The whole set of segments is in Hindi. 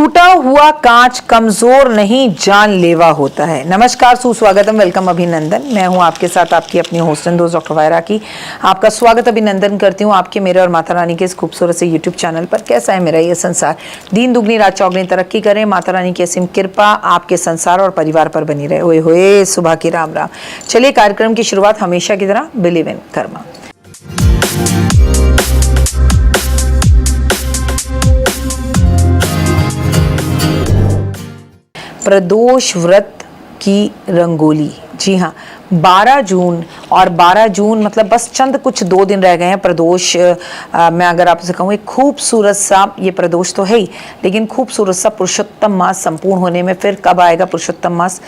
टूटा हुआ कांच कमजोर नहीं जानलेवा होता है। नमस्कार, सुस्वागतम, वेलकम, अभिनंदन। मैं हूं आपके साथ आपकी अपनी होस्ट एंड दोस्त डॉक्टर वायरा की। आपका स्वागत अभिनंदन करती हूं आपके, मेरे और माता रानी के इस खूबसूरत से यूट्यूब चैनल पर। कैसा है मेरा ये संसार? दिन दुगनी रात चौगनी तरक्की करें, माता रानी की असीम कृपा आपके संसार और परिवार पर बनी रहे। ओए होए, सुबह की राम राम। चलिए कार्यक्रम की शुरुआत हमेशा की तरह बिलीव इन कर्मा। प्रदोष व्रत की रंगोली। जी हाँ, 12 जून और 12 जून मतलब बस चंद कुछ 2 दिन रह गए हैं प्रदोष। मैं अगर आपसे कहूँ एक खूबसूरत सा, ये प्रदोष तो है ही, लेकिन खूबसूरत सा पुरुषोत्तम मास संपूर्ण होने में। फिर कब आएगा पुरुषोत्तम मास?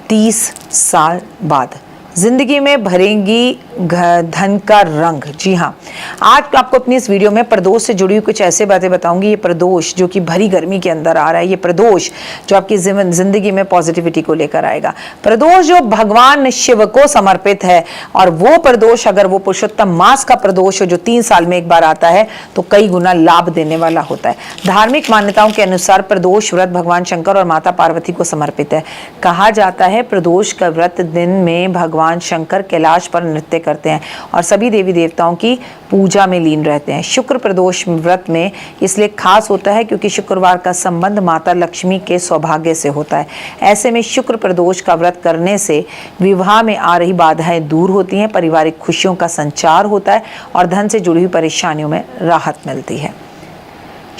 30 साल बाद जिंदगी में भरेंगी धन का रंग। जी हाँ, आज आपको अपनी इस वीडियो में प्रदोष से जुड़ी हुई कुछ ऐसे बातें बताऊंगी। ये प्रदोष जो कि भरी गर्मी के अंदर आ रहा है, ये प्रदोष जो आपकी जिंदगी में पॉजिटिविटी को लेकर आएगा। प्रदोष जो भगवान शिव को समर्पित है, और वो प्रदोष अगर वो पुरुषोत्तम मास का प्रदोष जो 3 साल में एक बार आता है तो कई गुना लाभ देने वाला होता है। धार्मिक मान्यताओं के अनुसार प्रदोष व्रत भगवान शंकर और माता पार्वती को समर्पित है। कहा जाता है प्रदोष का व्रत दिन में भगवान शंकर कैलाश पर नृत्य करते हैं और सभी देवी देवताओं की पूजा में लीन रहते हैं। शुक्र प्रदोष व्रत में इसलिए खास होता है क्योंकि शुक्रवार का संबंध माता लक्ष्मी के सौभाग्य से होता है। ऐसे में शुक्र प्रदोष का व्रत करने से विवाह में आ रही बाधाएं दूर होती हैं, पारिवारिक खुशियों का संचार होता है और धन से जुड़ी हुई परेशानियों में राहत मिलती है।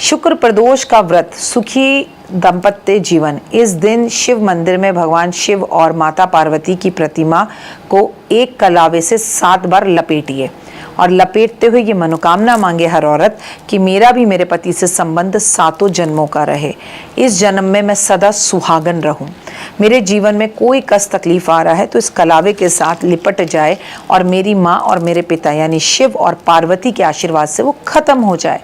शुक्र प्रदोष का व्रत सुखी दाम्पत्य जीवन। इस दिन शिव मंदिर में भगवान शिव और माता पार्वती की प्रतिमा को एक कलावे से 7 बार लपेटिए और लपेटते हुए ये मनोकामना मांगे हर औरत कि मेरा भी मेरे पति से संबंध 7 जन्मों का रहे। इस जन्म में मैं सदा सुहागन रहूं। मेरे जीवन में कोई कष्ट तकलीफ आ रहा है तो इस कलावे के साथ लिपट जाए और मेरी माँ और मेरे पिता यानी शिव और पार्वती के आशीर्वाद से वो खत्म हो जाए।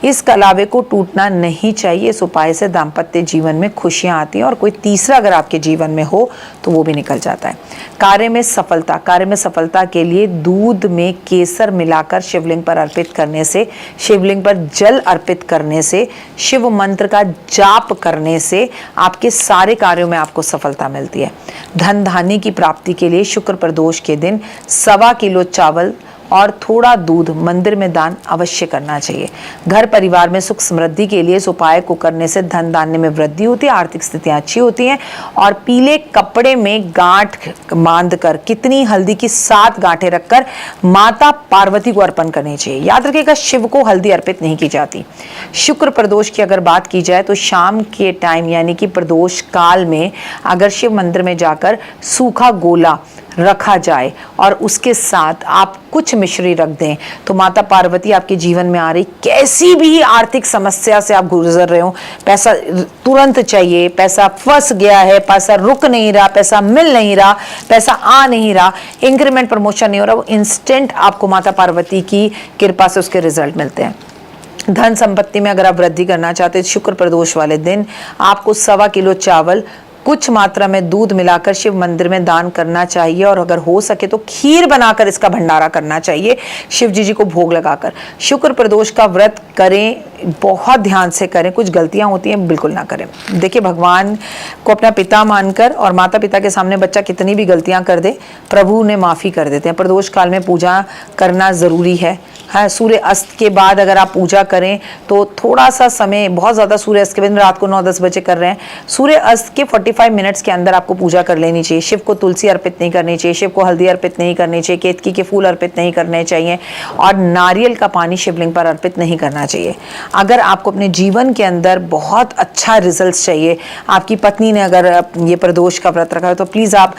इस कलावे को टूटना नहीं चाहिए। इस उपाय से दाम्पत्य जीवन में खुशियां आती हैं और कोई तीसरा अगर आपके जीवन में हो तो वो भी निकल जाता है। कार्य में सफलता के लिए दूध में केसर मिलाकर शिवलिंग पर अर्पित करने से, शिवलिंग पर जल अर्पित करने से, शिव मंत्र का जाप करने से आपके सारे कार्यों में आपको सफलता मिलती है। धन धान्य की प्राप्ति के लिए शुक्र प्रदोष के दिन 1.25 किलो चावल और थोड़ा दूध मंदिर में दान अवश्य करना चाहिए। घर परिवार में सुख समृद्धि के लिए इस उपाय को करने से धन धान्य में वृद्धि होती है, आर्थिक स्थितियां अच्छी होती हैं। और पीले कपड़े में गांठ बांधकर कितनी हल्दी की 7 गांठें रखकर माता पार्वती को अर्पण करनी चाहिए। याद रखिएगा, शिव को हल्दी अर्पित नहीं की जाती। शुक्र प्रदोष की अगर बात की जाए तो शाम के टाइम यानी कि प्रदोष काल में अगर शिव मंदिर में जाकर सूखा गोला रखा जाए और उसके साथ आप कुछ मिश्री रख दें तो माता पार्वती आपके जीवन में आ रही कैसी भी आर्थिक समस्या से आप गुजर रहे हो, पैसा तुरंत चाहिए, पैसा फंस गया है, पैसा रुक नहीं रहा, पैसा मिल नहीं रहा, पैसा आ नहीं रहा, इंक्रीमेंट प्रमोशन नहीं हो रहा, वो इंस्टेंट आपको माता पार्वती की कृपा से उसके रिजल्ट मिलते हैं। धन संपत्ति में अगर आप वृद्धि करना चाहते हैं शुक्र प्रदोष वाले दिन आपको 1.25 किलो चावल कुछ मात्रा में दूध मिलाकर शिव मंदिर में दान करना चाहिए और अगर हो सके तो खीर बनाकर इसका भंडारा करना चाहिए शिव जी को भोग लगाकर। शुक्र प्रदोष का व्रत करें, बहुत ध्यान से करें, कुछ गलतियां होती हैं बिल्कुल ना करें। देखिए, भगवान को अपना पिता मानकर और माता पिता के सामने बच्चा कितनी भी गलतियां कर दे, प्रभु ने माफ़ी कर देते हैं। प्रदोष काल में पूजा करना ज़रूरी है। हाँ, सूर्य अस्त के बाद अगर आप पूजा करें तो थोड़ा सा समय, बहुत ज़्यादा सूर्य अस्त के बाद रात को 9-10 बजे कर रहे हैं, सूर्य अस्त के 45 मिनट्स के अंदर आपको पूजा कर लेनी चाहिए। शिव को तुलसी अर्पित नहीं करनी चाहिए, शिव को हल्दी अर्पित नहीं करनी चाहिए, केतकी के फूल अर्पित नहीं करने चाहिए और नारियल का पानी शिवलिंग पर अर्पित नहीं करना चाहिए। अगर आपको अपने जीवन के अंदर बहुत अच्छा रिजल्ट चाहिए, आपकी पत्नी ने अगर ये प्रदोष का व्रत रखा है तो प्लीज़ आप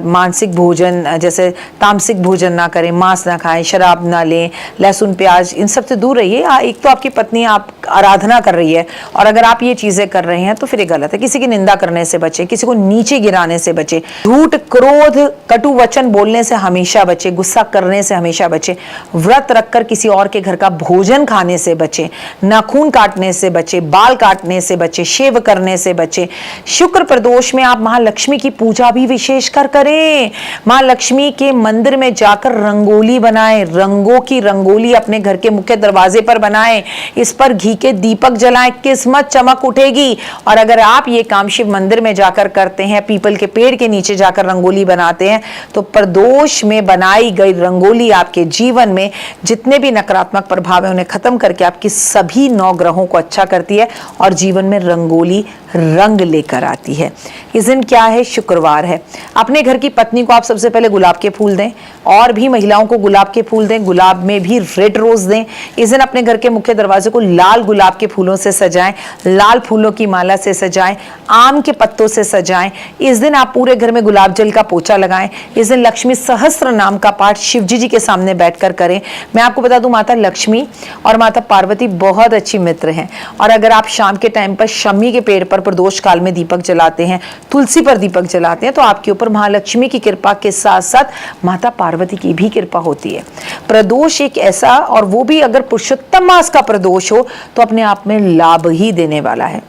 मानसिक भोजन जैसे तामसिक भोजन ना करें, मांस ना खाएं, शराब ना लें, लहसुन प्याज इन सब से दूर रहिए। एक तो आपकी पत्नी आप आराधना कर रही है और अगर आप ये चीज़ें कर रहे हैं तो फिर ये गलत है। किसी की निंदा करने से बचे, किसी को नीचे गिराने से बचे, झूठ क्रोध कटु वचन बोलने से हमेशा बचे, गुस्सा करने से हमेशा बचे, व्रत रखकर किसी और के घर का भोजन खाने से बचे, नाखून काटने से बचे, बाल काटने से बचे, शेव करने से बचे। शुक्र प्रदोष में आप महालक्ष्मी की पूजा भी विशेषकर करें। मां लक्ष्मी के मंदिर में जाकर रंगोली बनाएं, रंगों की रंगोली अपने घर के मुख्य दरवाजे पर बनाएं, इस पर घी के दीपक जलाएं, किस्मत चमक उठेगी। और अगर आप ये काम शिव मंदिर में जाकर करते हैं, पीपल के पेड़ के नीचे जाकर रंगोली बनाते हैं, तो प्रदोष में बनाई गई रंगोली आपके जीवन में जितने भी नकारात्मक प्रभाव है उन्हें खत्म करके आपकी सभी 9 ग्रहों को अच्छा करती है और जीवन में रंगोली रंग लेकर आती है। इस दिन क्या है? शुक्रवार है। अपने घर की पत्नी को आप सबसे पहले गुलाब के फूल दें, और भी महिलाओं को गुलाब के फूल दें, गुलाब में भी रेड रोज दें। इस दिन अपने घर के मुख्य दरवाजे को लाल गुलाब के फूलों से सजाएं, लाल फूलों की माला से सजाएं, आम के पत्तों से सजाएं। इस दिन आप पूरे घर में गुलाब जल का पोछा लगाएं। इस दिन लक्ष्मी सहस्त्र नाम का पाठ शिव जी के सामने बैठकर करें। मैं आपको बता दूं, माता लक्ष्मी और माता पार्वती बहुत अच्छी मित्र हैं, और अगर आप शाम के टाइम पर शमी के पेड़ पर प्रदोष काल में दीपक जलाते हैं, तुलसी पर दीपक जलाते हैं, तो आपके ऊपर महालक्ष्मी की कृपा के साथ साथ माता पार्वती की भी कृपा होती है। प्रदोष एक ऐसा, और वो भी अगर पुरुषोत्तम मास का प्रदोष हो तो अपने आप में लाभ ही देने वाला है।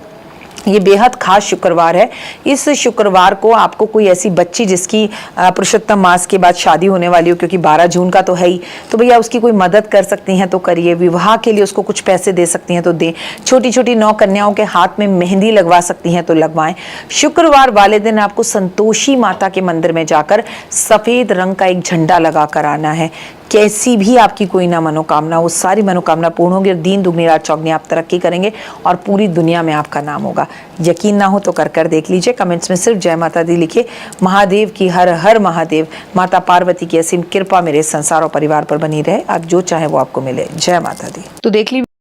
ये बेहद खास शुक्रवार है। इस शुक्रवार को आपको कोई ऐसी बच्ची जिसकी पुरुषोत्तम मास के बाद शादी होने वाली हो, क्योंकि 12 जून का तो है ही, तो भैया उसकी कोई मदद कर सकती हैं तो करिए। विवाह के लिए उसको कुछ पैसे दे सकती हैं तो दें। छोटी छोटी 9 कन्याओं के हाथ में मेहंदी लगवा सकती हैं तो लगवाएं। शुक्रवार वाले दिन आपको संतोषी माता के मंदिर में जाकर सफेद रंग का एक झंडा लगा कर आना है। कैसी भी आपकी कोई ना मनोकामना, वो सारी मनोकामना पूर्ण होगी और दीन दुगनी रात चौगनी आप तरक्की करेंगे और पूरी दुनिया में आपका नाम होगा। यकीन ना हो तो कर देख लीजिए। कमेंट्स में सिर्फ जय माता दी लिखिए। महादेव की हर हर महादेव, माता पार्वती की असीम कृपा मेरे संसार और परिवार पर बनी रहे। आप जो चाहे वो आपको मिले। जय माता दी। तो देख लीजिए।